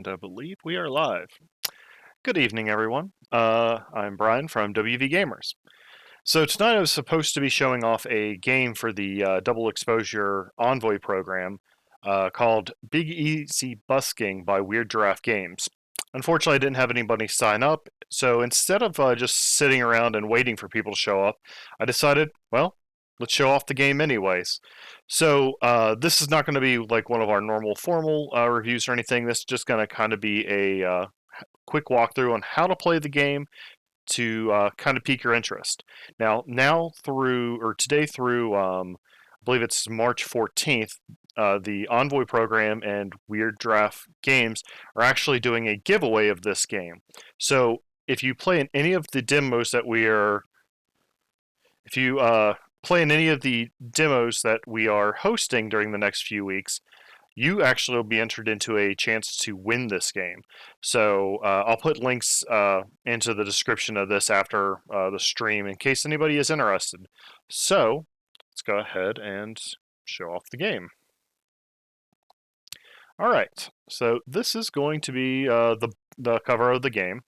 And I believe we are live. Good evening, everyone. I'm Brian from WVGamers. So tonight I was supposed to be showing off a game for the double exposure envoy program called Big Easy Busking by Giraffe Games. Unfortunately, I didn't have anybody sign up, so instead of just sitting around and waiting for people to show up, I decided, well, let's show off the game anyways. So this is not going to be like one of our normal formal reviews or anything. This is just going to kind of be a quick walkthrough on how to play the game to kind of pique your interest. Now through or today through, I believe it's March 14th, the Envoy program and Weird Giraffe Games are actually doing a giveaway of this game. So if you play in any of the demos that we are, if you play in any of the demos that we are hosting during the next few weeks, you actually will be entered into a chance to win this game. So I'll put links into the description of this after the stream in case anybody is interested. So let's go ahead and show off the game. All right, so this is going to be the cover of the game.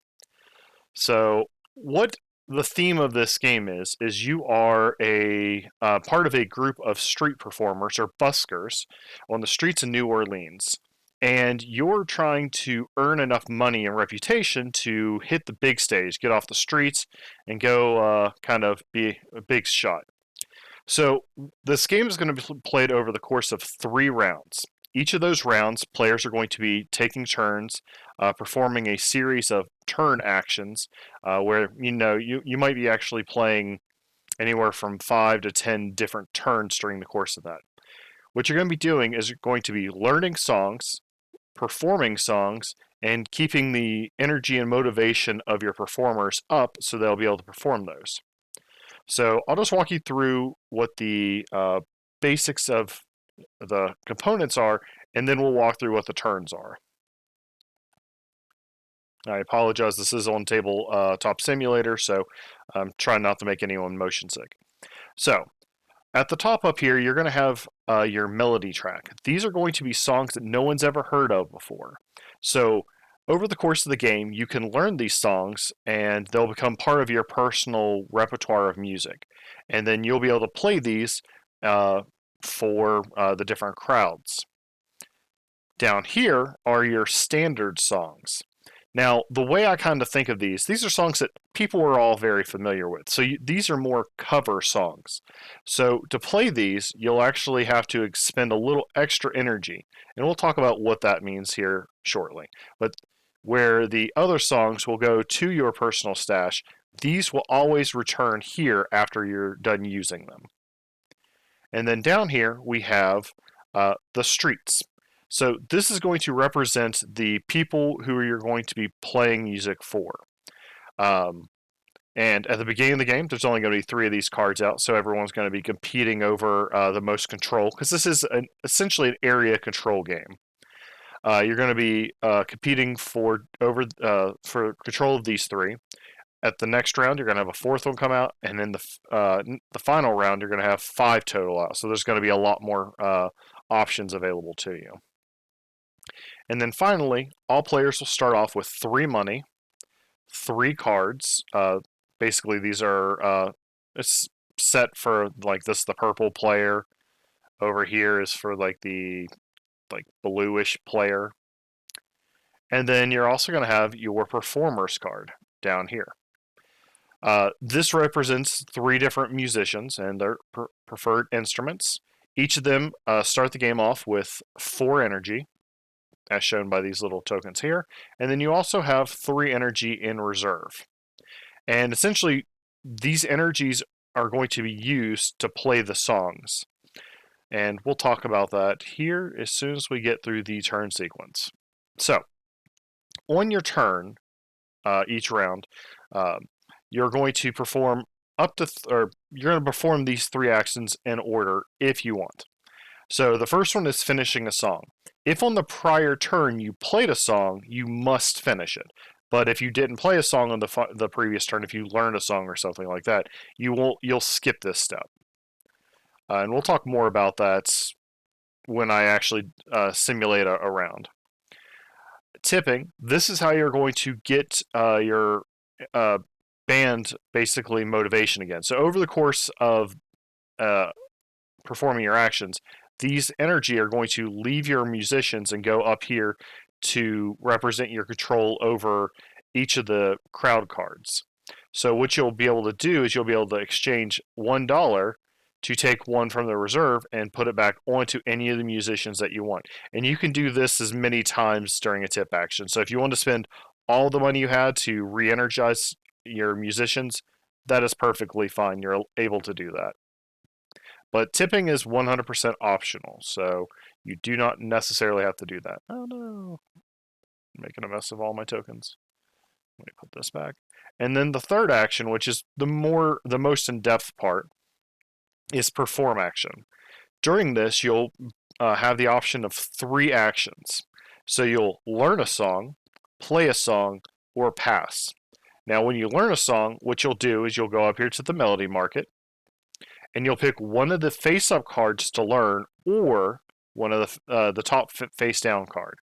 So what the theme of this game is you are a part of a group of street performers or buskers on the streets of New Orleans, and you're trying to earn enough money and reputation to hit the big stage, get off the streets, and go kind of be a big shot. So this game is going to be played over the course of 3 rounds. Each of those rounds, players are going to be taking turns, performing a series of turn actions, where you might be actually playing anywhere from 5 to 10 different turns during the course of that. What you're going to be doing is you're going to be learning songs, performing songs, and keeping the energy and motivation of your performers up so they'll be able to perform those. So I'll just walk you through what the basics of the components are, and then we'll walk through what the turns are. I apologize, this is on tabletop simulator, so I'm trying not to make anyone motion sick. So, at the top up here, you're going to have your melody track. These are going to be songs that no one's ever heard of before. So, over the course of the game, you can learn these songs, and they'll become part of your personal repertoire of music. And then you'll be able to play these for the different crowds. Down here are your standard songs. Now, the way I kind of think of these are songs that people are all very familiar with. So these are more cover songs. So to play these, you'll actually have to expend a little extra energy. And we'll talk about what that means here shortly. But where the other songs will go to your personal stash, these will always return here after you're done using them. And then down here, we have the streets. So this is going to represent the people who you're going to be playing music for. And at the beginning of the game, there's only going to be 3 of these cards out, so everyone's going to be competing over the most control, because this is essentially an area control game. You're going to be competing for control of these 3. At the next round, you're going to have a 4th one come out, and then the final round, you're going to have 5 total out. So there's going to be a lot more options available to you. And then finally, all players will start off with 3 money, 3 cards. Basically, these are it's set for like this. The purple player over here is for like the bluish player. And then you're also going to have your performers card down here. This represents 3 different musicians and their preferred instruments. Each of them start the game off with 4 energy, as shown by these little tokens here. And then you also have 3 energy in reserve. And essentially, these energies are going to be used to play the songs. And we'll talk about that here as soon as we get through the turn sequence. So, on your turn, each round, you're going to perform you're going to perform these 3 actions in order if you want. So the first one is finishing a song. If on the prior turn you played a song, you must finish it. But if you didn't play a song on the previous turn, if you learned a song or something like that, you'll skip this step. And we'll talk more about that when I actually simulate a round. Tipping, this is how you're going to get your band basically motivation again. So over the course of performing your actions, these energy are going to leave your musicians and go up here to represent your control over each of the crowd cards. So what you'll be able to do is you'll be able to exchange $1 to take one from the reserve and put it back onto any of the musicians that you want. And you can do this as many times during a tip action. So if you want to spend all the money you had to re-energize your musicians, that is perfectly fine. You're able to do that. But tipping is 100% optional, so you do not necessarily have to do that. Oh no, I'm making a mess of all my tokens. Let me put this back. And then the third action, which is the most in-depth part, is perform action. During this, you'll have the option of 3 actions. So you'll learn a song, play a song, or pass. Now, when you learn a song, what you'll do is you'll go up here to the melody market, and you'll pick one of the face-up cards to learn, or one of the top face-down card.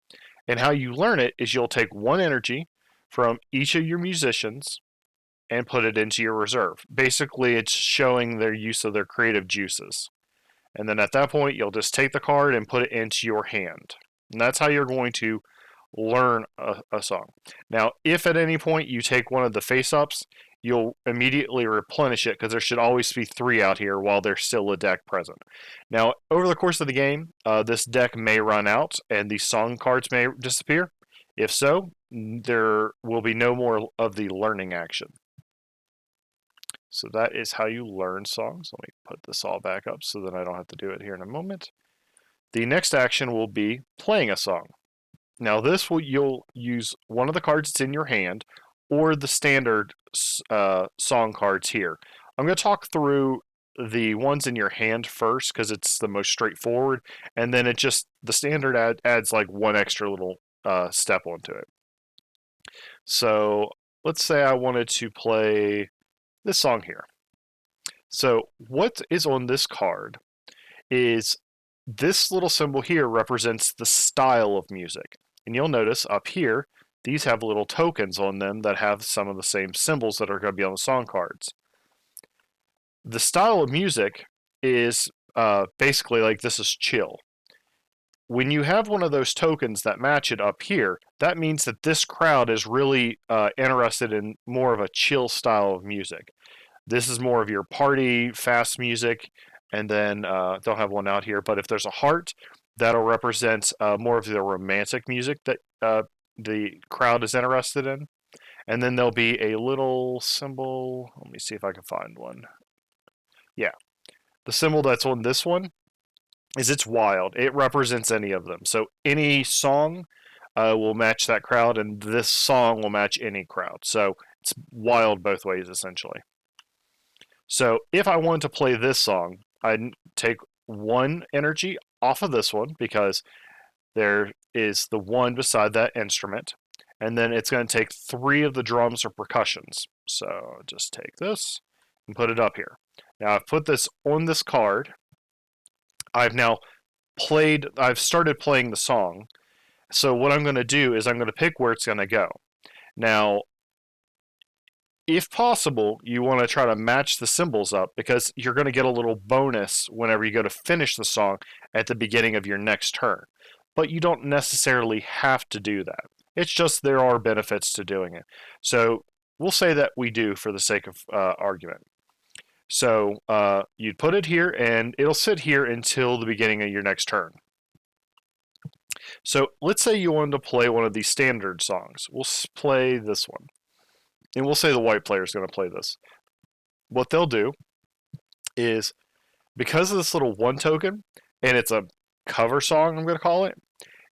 And how you learn it is you'll take 1 energy from each of your musicians and put it into your reserve. Basically, it's showing their use of their creative juices. And then at that point, you'll just take the card and put it into your hand. And that's how you're going to learn a song. Now, if at any point you take one of the face-ups, you'll immediately replenish it because there should always be 3 out here while there's still a deck present. Now, over the course of the game, this deck may run out and the song cards may disappear. If so, there will be no more of the learning action. So that is how you learn songs. Let me put this all back up so that I don't have to do it here in a moment. The next action will be playing a song. Now this you'll use one of the cards that's in your hand or the standard song cards here. I'm going to talk through the ones in your hand first because it's the most straightforward, and then the standard adds like one extra little step onto it. So let's say I wanted to play this song here. So what is on this card is this little symbol here represents the style of music. And you'll notice up here, these have little tokens on them that have some of the same symbols that are going to be on the song cards. The style of music is basically like this is chill. When you have one of those tokens that match it up here, that means that this crowd is really interested in more of a chill style of music. This is more of your party, fast music, and then they'll have one out here. But if there's a heart, that'll represent more of the romantic music that the crowd is interested in. And then there'll be a little symbol. Let me see if I can find one. Yeah. The symbol that's on this one is it's wild. It represents any of them. So any song will match that crowd, and this song will match any crowd. So it's wild both ways, essentially. So if I wanted to play this song, I'd take 1 energy off of this one because there is the 1 beside that instrument. And then it's going to take 3 of the drums or percussions. So just take this and put it up here. Now I've put this on this card. I've started playing the song. So what I'm going to do is I'm going to pick where it's going to go. Now, if possible, you want to try to match the symbols up because you're going to get a little bonus whenever you go to finish the song at the beginning of your next turn. But you don't necessarily have to do that. It's just there are benefits to doing it. So we'll say that we do for the sake of argument. So you'd put it here and it'll sit here until the beginning of your next turn. So let's say you wanted to play one of these standard songs. We'll play this one. And we'll say the white player is going to play this. What they'll do is, because of this little 1 token, and it's a cover song, I'm going to call it,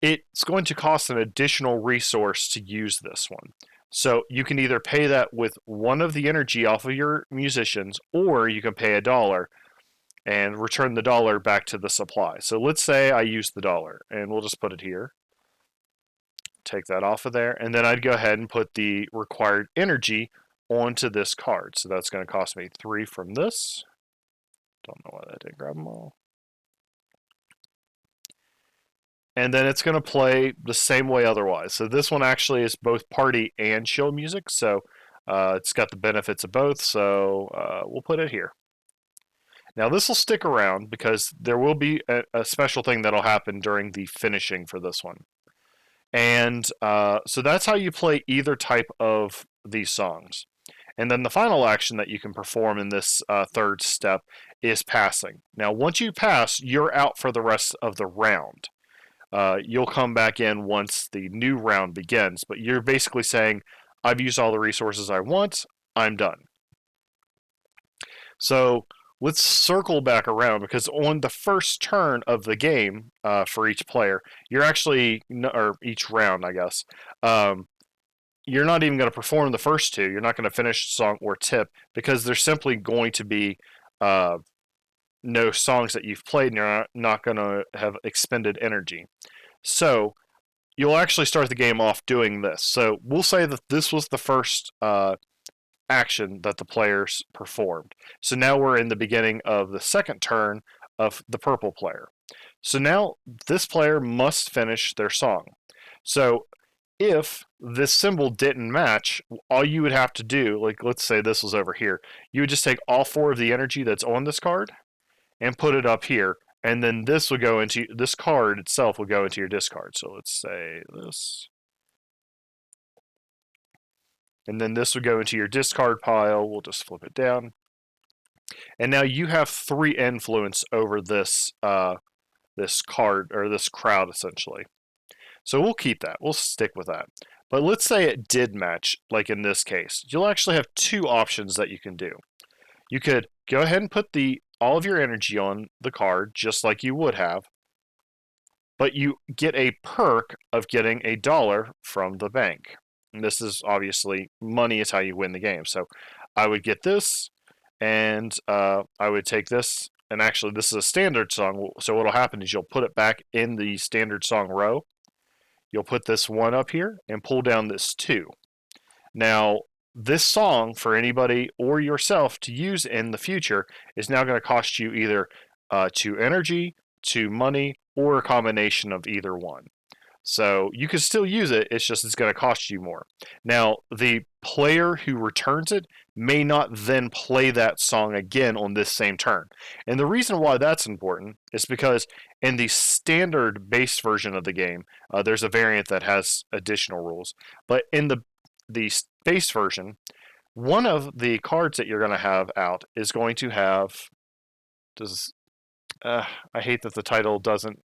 it's going to cost an additional resource to use this one. So you can either pay that with 1 of the energy off of your musicians, or you can pay $1 and return the $1 back to the supply. So let's say I use the $1, and we'll just put it here. Take that off of there, and then I'd go ahead and put the required energy onto this card. So that's going to cost me 3 from this. Don't know why that didn't grab them all. and then it's going to play the same way otherwise. So this one actually is both party and chill music, so it's got the benefits of both, so we'll put it here. Now this will stick around because there will be a special thing that'll happen during the finishing for this one. And so that's how you play either type of these songs. And then the final action that you can perform in this third step is passing. Now once you pass, you're out for the rest of the round. You'll come back in once the new round begins, but you're basically saying, I've used all the resources I want, I'm done. So let's circle back around, because on the first turn of the game for each player, you're actually, or each round, I guess, you're not even going to perform the first two. You're not going to finish song or tip, because there's simply going to be no songs that you've played, and you're not going to have expended energy. So you'll actually start the game off doing this. So we'll say that this was the first action that the players performed. So now we're in the beginning of the second turn of the purple player. So now this player must finish their song. So if this symbol didn't match, all you would have to do, like let's say this was over here, you would just take all 4 of the energy that's on this card and put it up here, and then this would go into, this card itself would go into your discard. So let's say this. And then this would go into your discard pile. We'll just flip it down. And now you have 3 influence over this this card, or this crowd, essentially. So we'll keep that. We'll stick with that. But let's say it did match, like in this case. You'll actually have 2 options that you can do. You could go ahead and put all of your energy on the card, just like you would have, but you get a perk of getting $1 from the bank. And this is obviously, money is how you win the game. So I would get this, and I would take this, and actually this is a standard song, so what'll happen is you'll put it back in the standard song row. You'll put this 1 up here and pull down this 2. Now, this song, for anybody or yourself to use in the future, is now going to cost you either 2 energy, 2 money, or a combination of either one. So you can still use it, it's just it's going to cost you more. Now, the player who returns it may not then play that song again on this same turn. And the reason why that's important is because in the standard base version of the game, there's a variant that has additional rules. But in the base version, one of the cards that you're going to have out is going to have, I hate that the title didn't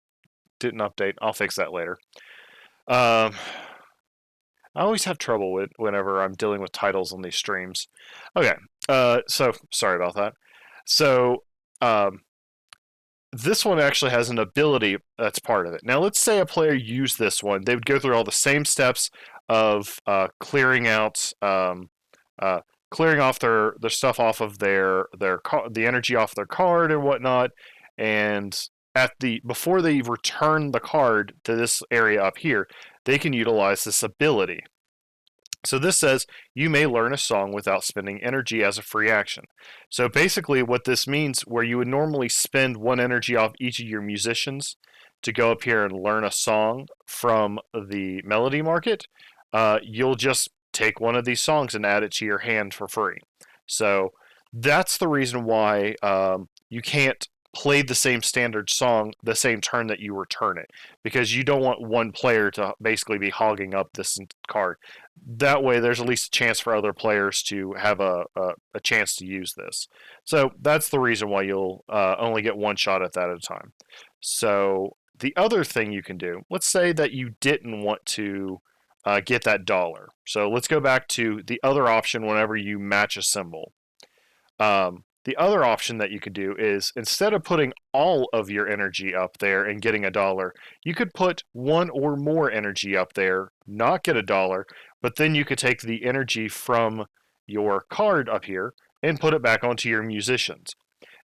update. I'll fix that later. I always have trouble whenever I'm dealing with titles on these streams. Okay, so sorry about that. So this one actually has an ability that's part of it. Now let's say a player used this one. They would go through all the same steps of clearing off their stuff off of the energy off their card and whatnot, and before they return the card to this area up here, they can utilize this ability. So this says you may learn a song without spending energy as a free action. So basically what this means, where you would normally spend 1 energy off each of your musicians to go up here and learn a song from the melody market, you'll just take one of these songs and add it to your hand for free. So that's the reason why you can't play the same standard song the same turn that you return it, because you don't want one player to basically be hogging up this card. That way there's at least a chance for other players to have a chance to use this. So that's the reason why you'll only get 1 shot at that at a time. So the other thing you can do, let's say that you didn't want to get that $1. So let's go back to the other option whenever you match a symbol. The other option that you could do is, instead of putting all of your energy up there and getting $1, you could put 1 or more energy up there, not get $1, but then you could take the energy from your card up here and put it back onto your musicians.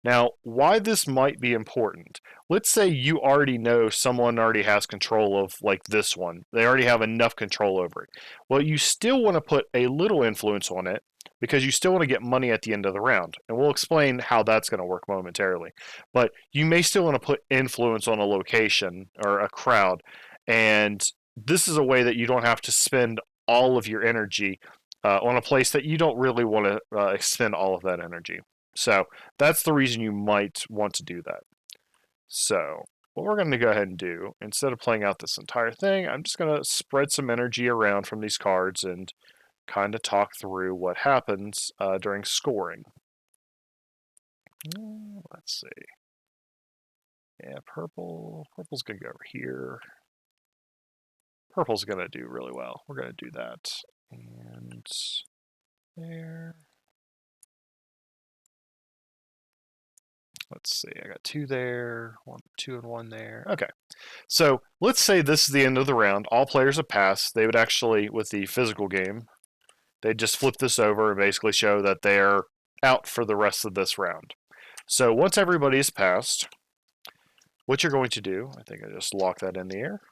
Now, why this might be important. Let's say you already know someone already has control of like this one. They already have enough control over it. Well, you still want to put a little influence on it because you still want to get money at the end of the round. And we'll explain how that's going to work momentarily. But you may still want to put influence on a location or a crowd. And this is a way that you don't have to spend all of your energy on a place that you don't really want to expend all of that energy. So that's the reason you might want to do that. So what we're going to go ahead and do, instead of playing out this entire thing, I'm just going to spread some energy around from these cards and kind of talk through what happens during scoring. Let's see. Yeah, purple. Purple's going to go over here. Purple's going to do really well. We're going to do that. And there. Let's see, I got 2 there, 2 and 1 there. Okay, so let's say this is the end of the round. All players have passed. They would actually, with the physical game, they'd just flip this over and basically show that they're out for the rest of this round. So once everybody is passed, what you're going to do, I think I just locked that in the air.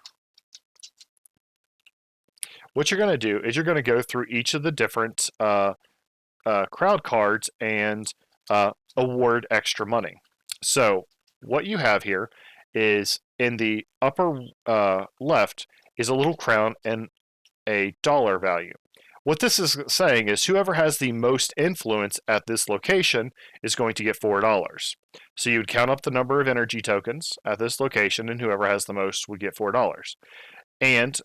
What you're going to do is you're going to go through each of the different crowd cards and award extra money. So what you have here is in the upper left is a little crown and a dollar value. What this is saying is whoever has the most influence at this location is going to get $4. So you would count up the number of energy tokens at this location, and whoever has the most would get $4. And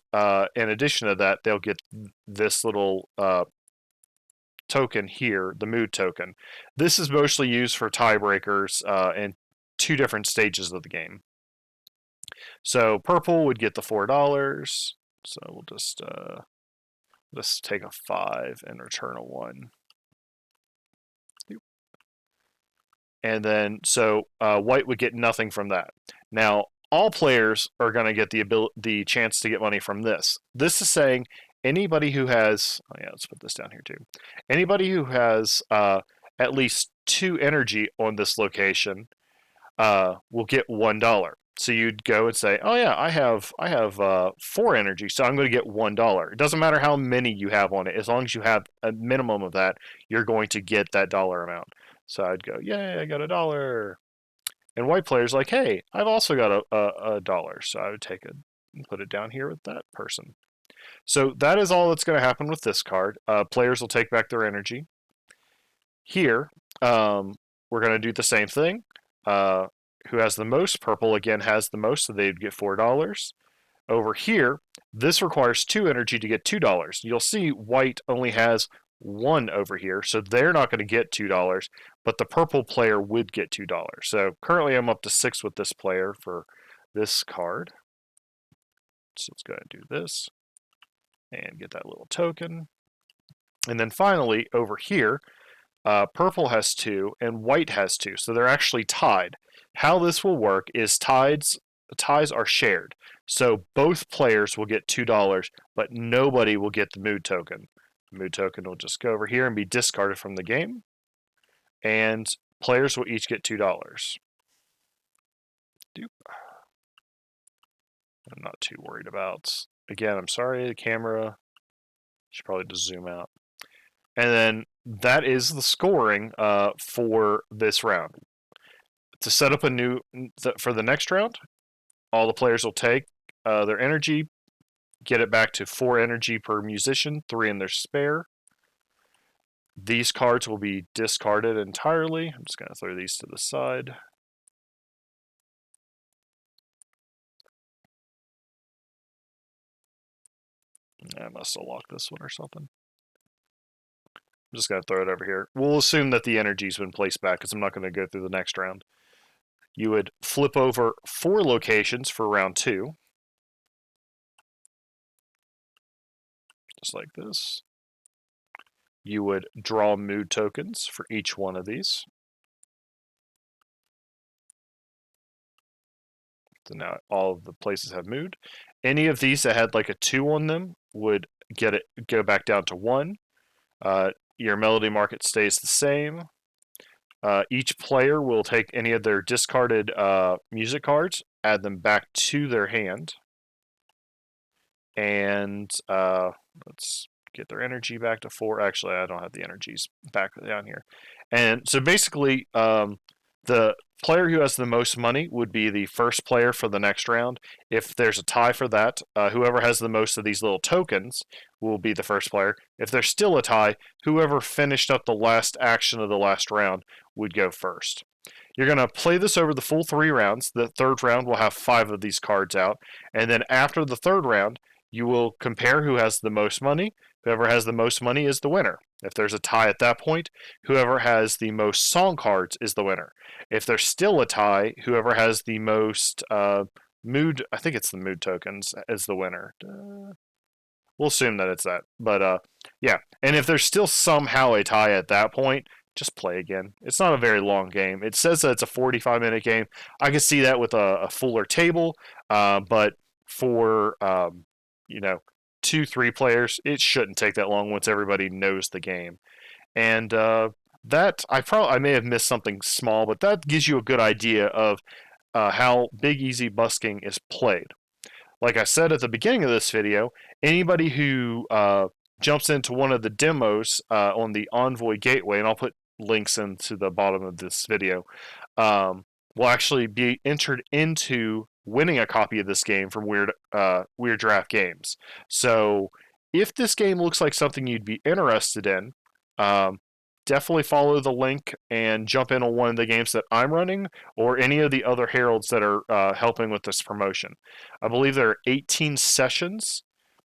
in addition to that, they'll get this little token here, the mood token. This is mostly used for tiebreakers in 2 different stages of the game. So purple would get the $4. So we'll just take a 5 and return a 1. And then so white would get nothing from that. Now all players are going to get the chance to get money from this. This is saying anybody who has, oh yeah, let's put this down here too. Anybody who has at least 2 energy on this location will get $1. So you'd go and say, oh yeah, I have 4 energy, so I'm going to get $1. It doesn't matter how many you have on it, as long as you have a minimum of that, you're going to get that dollar amount. So I'd go, yay, I got $1. And white player's like, hey, I've also got a dollar, so I would take it and put it down here with that person. So that is all that's going to happen with this card. Players will take back their energy. Here, we're going to do the same thing. Who has the most? Purple again has the most, so they'd get $4. Over here, this requires 2 energy to get $2. You'll see white only has 1 over here, so they're not going to get $2, but the purple player would get $2. So currently I'm up to 6 with this player for this card. So let's go ahead and do this and get that little token. And then finally, over here, purple has 2 and white has 2, so they're actually tied. How this will work is ties are shared. So both players will get $2, but nobody will get the mood token. The mood token will just go over here and be discarded from the game, and players will each get $2. I'm not too worried about. Again, I'm sorry, the camera. Should probably just zoom out. And then that is the scoring for this round. To set up a new, for the next round, all the players will take their energy, get it back to 4 energy per musician, 3 in their spare. These cards will be discarded entirely. I'm just going to throw these to the side. I must have locked this one or something. I'm just going to throw it over here. We'll assume that the energy's been placed back because I'm not going to go through the next round. You would flip over 4 locations for round 2. Just like this. You would draw mood tokens for each one of these. So now all of the places have mood. Any of these that had like a 2 on them would go back down to 1. Your melody market stays the same. Each player will take any of their discarded music cards, add them back to their hand, and let's get their energy back to 4. Actually, I don't have the energies back down here. And so basically, the player who has the most money would be the first player for the next round. If there's a tie for that, whoever has the most of these little tokens will be the first player. If there's still a tie, whoever finished up the last action of the last round would go first. You're going to play this over the full 3 rounds. The third round will have 5 of these cards out. And then after the third round, you will compare who has the most money. Whoever has the most money is the winner. If there's a tie at that point, whoever has the most song cards is the winner. If there's still a tie, whoever has the most mood, I think it's the mood tokens, is the winner. We'll assume that it's that. But yeah, and if there's still somehow a tie at that point, just play again. It's not a very long game. It says that it's a 45-minute game. I can see that with a fuller table, but for 2-3 players, it shouldn't take that long once everybody knows the game. And that I may have missed something small, but that gives you a good idea of how Big Easy Busking is played. Like I said at the beginning of this video, anybody who jumps into one of the demos on the Envoy Gateway, and I'll put links into the bottom of this video, will actually be entered into winning a copy of this game from Weird Giraffe Games. So if this game looks like something you'd be interested in, definitely follow the link and jump in on one of the games that I'm running or any of the other heralds that are helping with this promotion. I believe there are 18 sessions.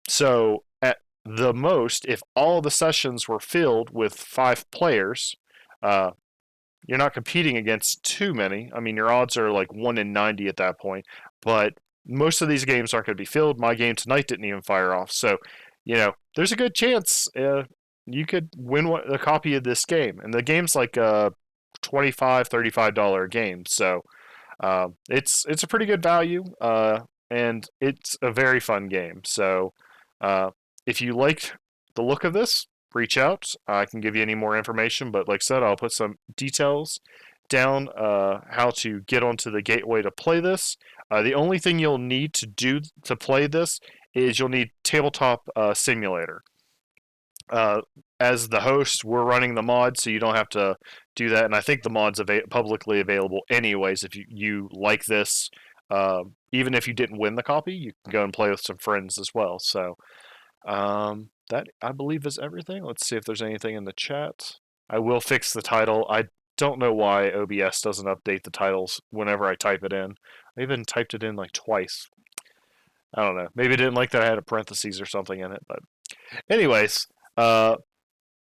So at the most, if all the sessions were filled with 5 players, you're not competing against too many. I mean, your odds are like 1 in 90 at that point. But most of these games aren't going to be filled. My game tonight didn't even fire off. So, there's a good chance you could win a copy of this game. And the game's like a $25, $35 game. So it's a pretty good value. And it's a very fun game. So if you liked the look of this, reach out. I can give you any more information. But like I said, I'll put some details down how to get onto the gateway to play this. The only thing you'll need to do to play this is you'll need Tabletop Simulator. As the host, we're running the mod, so you don't have to do that. And I think the mod's publicly available anyways. If you like this, even if you didn't win the copy, you can go and play with some friends as well. So that, I believe, is everything. Let's see if there's anything in the chat. I will fix the title. I don't know why OBS doesn't update the titles whenever I type it in. I even typed it in like twice. I don't know. Maybe it didn't like that I had a parentheses or something in it. But anyways,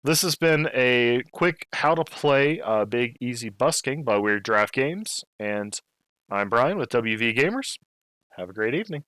this has been a quick how to play Big Easy Busking by Weird Giraffe Games. And I'm Brian with WVGamers. Have a great evening.